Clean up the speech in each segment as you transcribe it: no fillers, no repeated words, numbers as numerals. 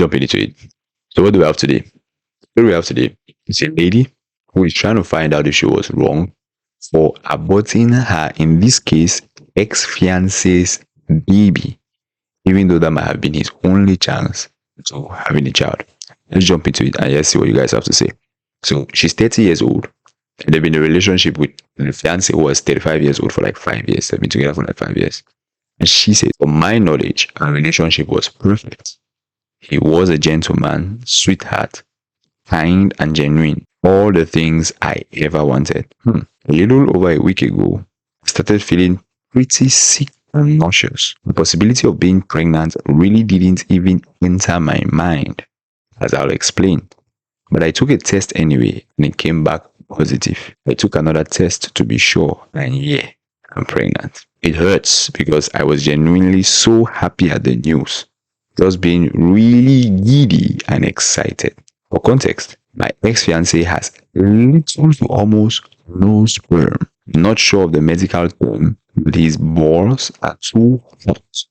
jump into it. So what do we have today? What do we have today? It's a lady who is trying to find out if she was wrong for aborting her, in this case, ex-fiance's baby, even though that might have been his only chance to having a child. Let's jump into it and let's see what you guys have to say. So she's 30 years old. They've been in a relationship with the fiance who was 35 years old for like 5 years. They've been together for like 5 years. And she said, from my knowledge, our relationship was perfect. He was a gentleman, sweetheart, kind and genuine. All the things I ever wanted. A little over a week ago, I started feeling pretty sick and nauseous. The possibility of being pregnant really didn't even enter my mind, as I'll explain. But I took a test anyway, and it came back positive. I took another test to be sure, and yeah, I'm pregnant. It hurts because I was genuinely so happy at the news, just being really giddy and excited. For context, my ex-fiance has little to almost no sperm. Not sure of the medical term, but his balls are too hot.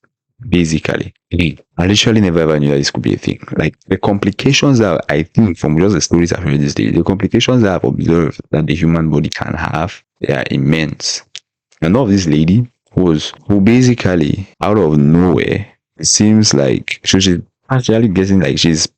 Basically, I literally never ever knew that this could be a thing. Like the complications that I think from just the stories I've heard this day, the complications that I've observed that the human body can have, they are immense. And of this lady who basically out of nowhere, it seems like she's actually getting like she's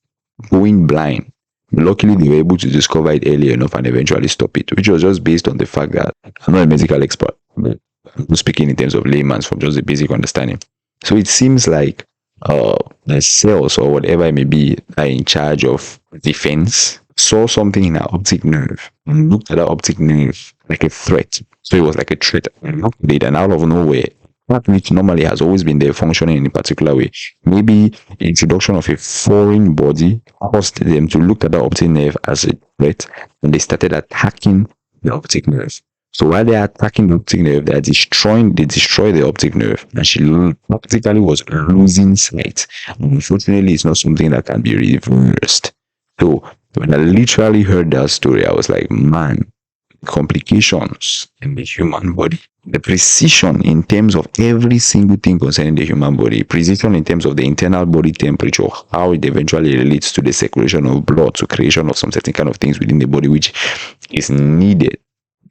going blind. Luckily, they were able to discover it early enough and eventually stop it, which was just based on the fact that I'm not a medical expert, but I'm speaking in terms of layman's from just a basic understanding. So it seems like the cells or whatever it may be are in charge of defense, saw something in her optic nerve and looked at her optic nerve like a threat. So it was like a threat and looked at it, and out of nowhere, that which normally has always been there functioning in a particular way. Maybe introduction of a foreign body caused them to look at the optic nerve as a threat, and they started attacking the optic nerve. So while they are attacking the optic nerve, they destroy the optic nerve, and she practically was losing sight. Unfortunately, it's not something that can be reversed. So when I literally heard that story, I was like, man, complications in the human body, the precision in terms of every single thing concerning the human body, precision in terms of the internal body temperature, how it eventually relates to the circulation of blood, to creation of some certain kind of things within the body, which is needed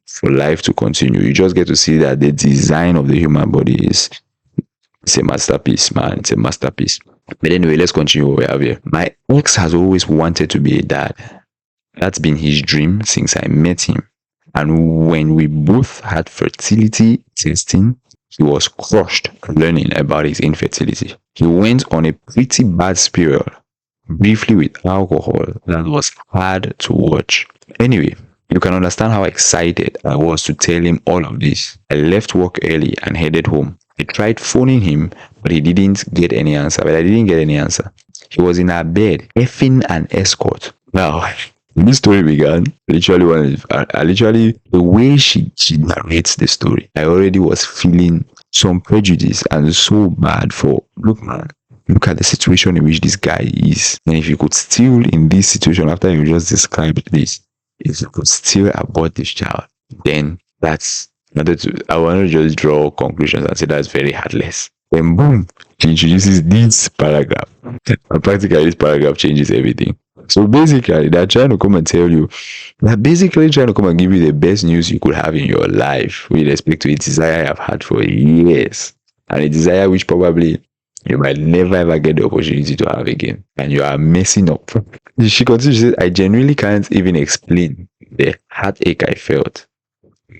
for life to continue. You just get to see that the design of the human body is it's a masterpiece, man. It's a masterpiece. But anyway, let's continue what we have here. My ex has always wanted to be a dad. That's been his dream since I met him. And when we both had fertility testing, he was crushed learning about his infertility. He went on a pretty bad spiral, briefly with alcohol, that was hard to watch. Anyway, you can understand how excited I was to tell him all of this. I left work early and headed home. I tried phoning him, but he didn't get any answer. But I didn't get any answer. He was in our bed, effing an escort. Now, this story began, the way she narrates the story, I already was feeling some prejudice and so bad for, look man, look at the situation in which this guy is. And if you could still, in this situation, after you just described this, if you could still abort this child, then I wanted to just draw conclusions and say that's very heartless. Then boom, she introduces this paragraph. And practically this paragraph changes everything. So basically, they're trying to come and tell you, they're basically trying to come and give you the best news you could have in your life with respect to a desire I've had for years. And a desire which probably you might never ever get the opportunity to have again. And you are messing up. She continues to say, I genuinely can't even explain the heartache I felt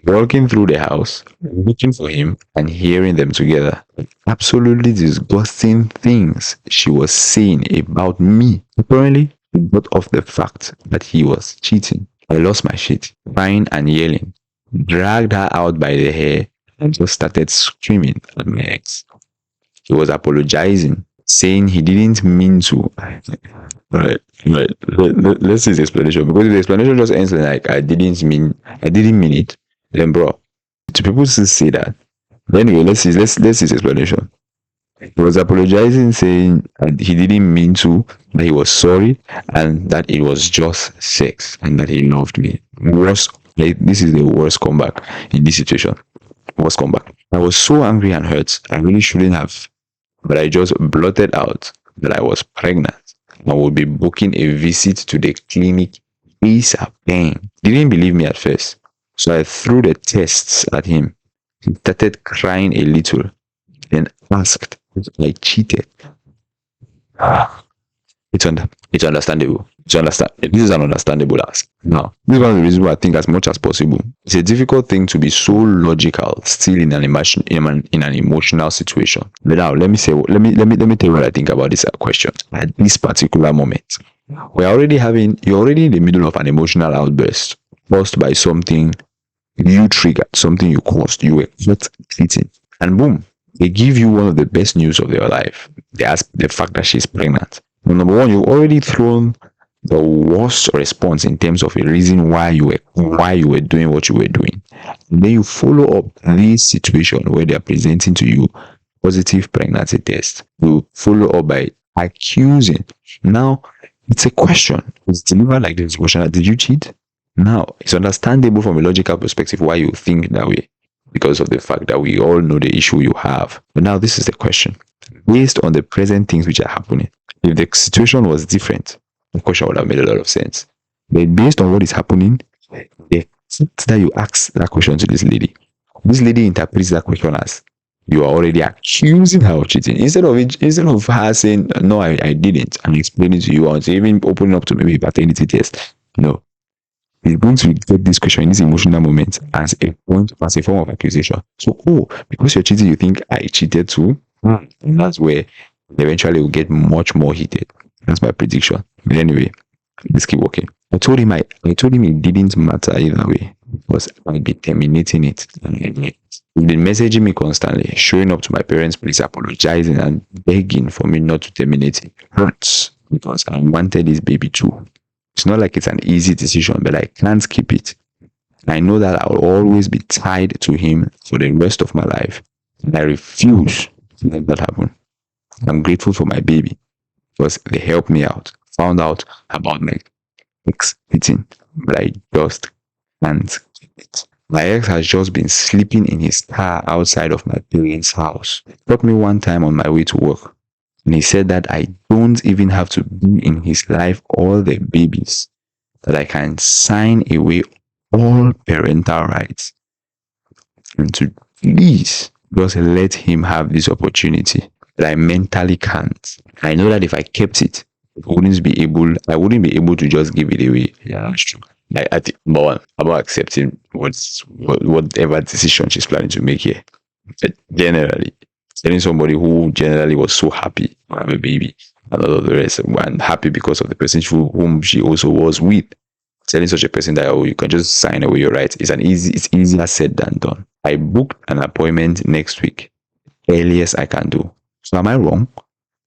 walking through the house, looking for him, and hearing them together. Absolutely disgusting things she was saying about me. Apparently, it got off the fact that he was cheating. I lost my shit, crying and yelling, dragged her out by the hair, and just started screaming at my ex. He was apologizing, saying he didn't mean to. Right. Let's see his explanation, because the explanation just ends like I didn't mean it. Then, bro, do people still say that? Anyway, let's see his explanation. He was apologizing, saying that he didn't mean to, that he was sorry, and that it was just sex, and that he loved me. This is the worst comeback in this situation. Worst comeback. I was so angry and hurt. I really shouldn't have, but I just blurted out that I was pregnant I would be booking a visit to the clinic ASAP. Bang. Didn't believe me at first. So I threw the tests at him. He started crying a little, then asked if I cheated. It's understandable. To understand, this is an understandable ask. Now, this is one of the reasons why I think as much as possible, it's a difficult thing to be so logical still in an emotional situation. But now, let me tell you what I think about this question at this particular moment. You're already in the middle of an emotional outburst caused by something you triggered, something you caused, you were caught cheating, and boom, they give you one of the best news of your life. They ask the fact that she's pregnant. Well, number one, you've already thrown the worst response in terms of a reason why you were doing what you were doing. And then you follow up this situation where they are presenting to you positive pregnancy test. You follow up by accusing. Now it's a question. It's delivered like this question: did you cheat? Now it's understandable from a logical perspective why you think that way, because of the fact that we all know the issue you have. But now this is the question. Based on the present things which are happening, if the situation was different, the question would have made a lot of sense. But based on what is happening, the fact that you ask that question to this lady interprets that question as you are already accusing her of cheating. Instead of her saying, no, I didn't, and explaining to you, or even opening up to maybe a paternity test. No. It's going to get this question in this emotional moment as a form of accusation. So, because you're cheating, you think I cheated too? And that's where eventually will get much more heated. That's my prediction. But anyway, let's keep working. I told him it didn't matter either way, because I'd be terminating it. He's been messaging me constantly, showing up to my parents' place, apologizing and begging for me not to terminate it. Hurts because I wanted this baby too. It's not like it's an easy decision, but I can't keep it. I know that I'll always be tied to him for the rest of my life. And I refuse to let that happen. I'm grateful for my baby because they helped me out, found out about my ex cheating, but I just can't keep it. My ex has just been sleeping in his car outside of my parents' house. He caught me one time on my way to work. And he said that I don't even have to be in his life all the babies, that I can sign away all parental rights. And to please just let him have this opportunity that I mentally can't. I know that if I kept it, I wouldn't be able to just give it away. Yeah, that's true. I think more about accepting whatever decision she's planning to make here. But generally, telling somebody who generally was so happy to have a baby and all of the rest, and happy because of the person whom she also was with, telling such a person that you can just sign away your rights it's easier said than done. I booked an appointment next week, earliest I can do. So am I wrong?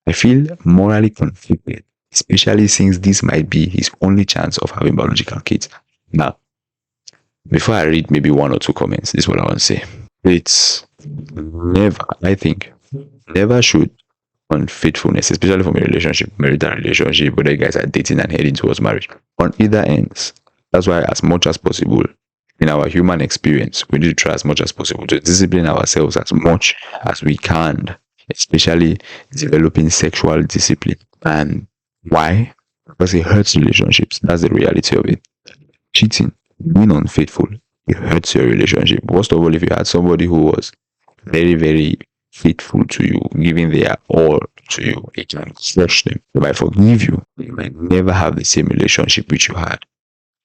I feel morally conflicted, especially since this might be his only chance of having biological kids. Now, before I read maybe one or two comments, this is what I want to say. It's never should unfaithfulness, especially from a marital relationship, whether you guys are dating and heading towards marriage, on either ends. That's why, as much as possible, in our human experience, we need to try as much as possible to discipline ourselves as much as we can, especially developing sexual discipline. And why? Because it hurts relationships. That's the reality of it. Cheating, being unfaithful, it hurts your relationship. Worst of all, if you had somebody who was very, very faithful to you, giving their all to you, it can crush them. If I forgive you, you might never have the same relationship which you had.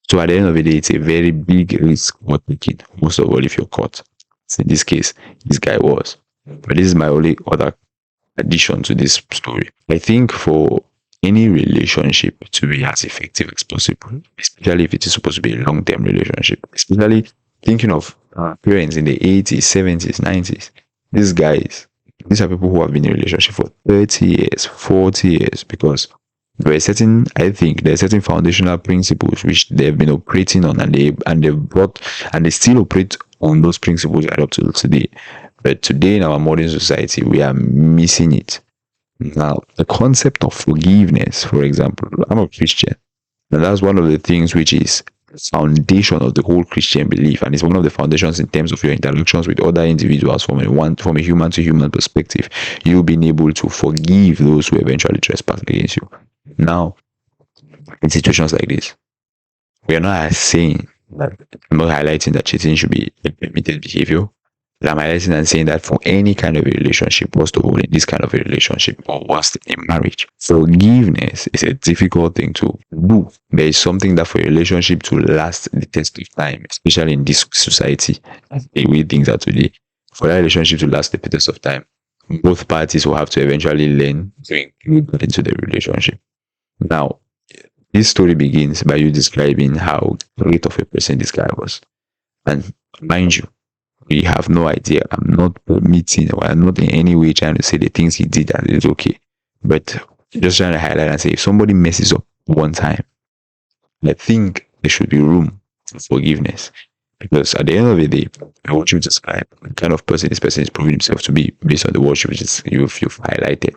So at the end of the day, it's a very big risk for taking. Most of all, if you're caught. So in this case, this guy was. But this is my only other addition to this story. I think for any relationship to be as effective as possible, especially if it is supposed to be a long-term relationship, especially thinking of parents in the 80s, 70s, 90s, these are people who have been in a relationship for 30 years, 40 years, because there are certain foundational principles which they've been operating on, and they still operate on those principles right up to today. But today in our modern society, we are missing it. Now, the concept of forgiveness, for example, I'm a Christian, and that's one of the things which is the foundation of the whole Christian belief, and it's one of the foundations in terms of your interactions with other individuals from a human to human perspective. You being able to forgive those who eventually trespass against you. Now, in situations like this, we are not saying that I'm not highlighting that cheating should be a permitted behavior. I'm highlighting and saying that for any kind of a relationship, first of all, in this kind of a relationship or worst in marriage, forgiveness is a difficult thing to do. There is something that for a relationship to last the test of time, especially in this society, the way things are today, for that relationship to last the test of time, both parties will have to eventually learn to include that into the relationship. Now, this story begins by you describing how great of a person this guy was. And mind you, we have no idea. I'm not permitting or I'm not in any way trying to say the things he did that is okay. But just trying to highlight and say if somebody messes up one time, I think there should be room for forgiveness. Because at the end of the day, I want you to describe the kind of person this person is proving himself to be based on the words you've highlighted.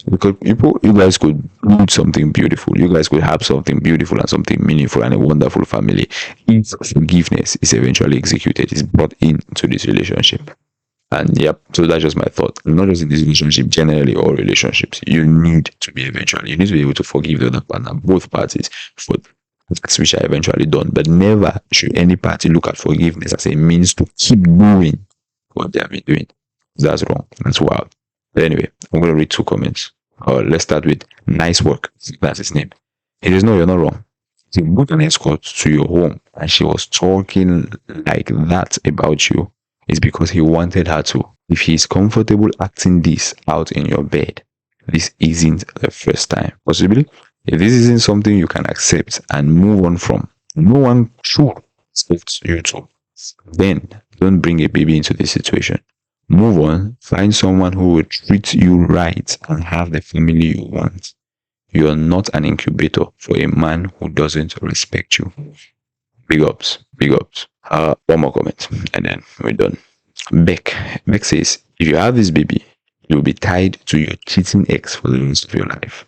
Because you guys could build something beautiful. You guys could have something beautiful and something meaningful and a wonderful family. If forgiveness is eventually executed, is brought into this relationship. And yep, so that's just my thought. Not just in this relationship, generally all relationships. You need to be you need to be able to forgive the other partner, both parties, for acts which are eventually done. But never should any party look at forgiveness as a means to keep doing what they have been doing. That's wrong. That's wild. But anyway, I'm going to read two comments. Let's start with nice work. That's his name. He says, no, you're not wrong. He booked an escort to your home and she was talking like that about you. It's because he wanted her to. If he's comfortable acting this out in your bed, this isn't the first time. Possibly, if this isn't something you can accept and move on from, no one should expect you to. Then don't bring a baby into this situation. Move on, find someone who will treat you right and have the family you want. You are not an incubator for a man who doesn't respect you. Big ups, big ups. One more comment and then we're done. Beck says, if you have this baby, you'll be tied to your cheating ex for the rest of your life.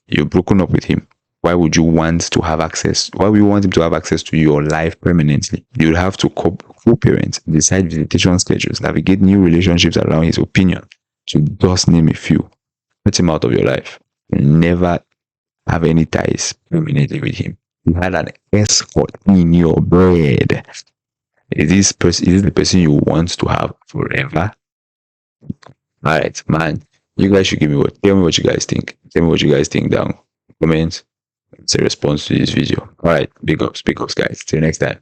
You've broken up with him. Why would you want to have access? Why would you want him to have access to your life permanently? You'll have to co-parent, decide visitation schedules, navigate new relationships around his opinion, to just name a few. Put him out of your life. Never have any ties permanently with him. You had an escort in your bed. Is this the person you want to have forever? Alright, man. You guys should tell me what you guys think. Tell me what you guys think down. Comment. It's a response to this video. Alright, big ups, guys. Till next time.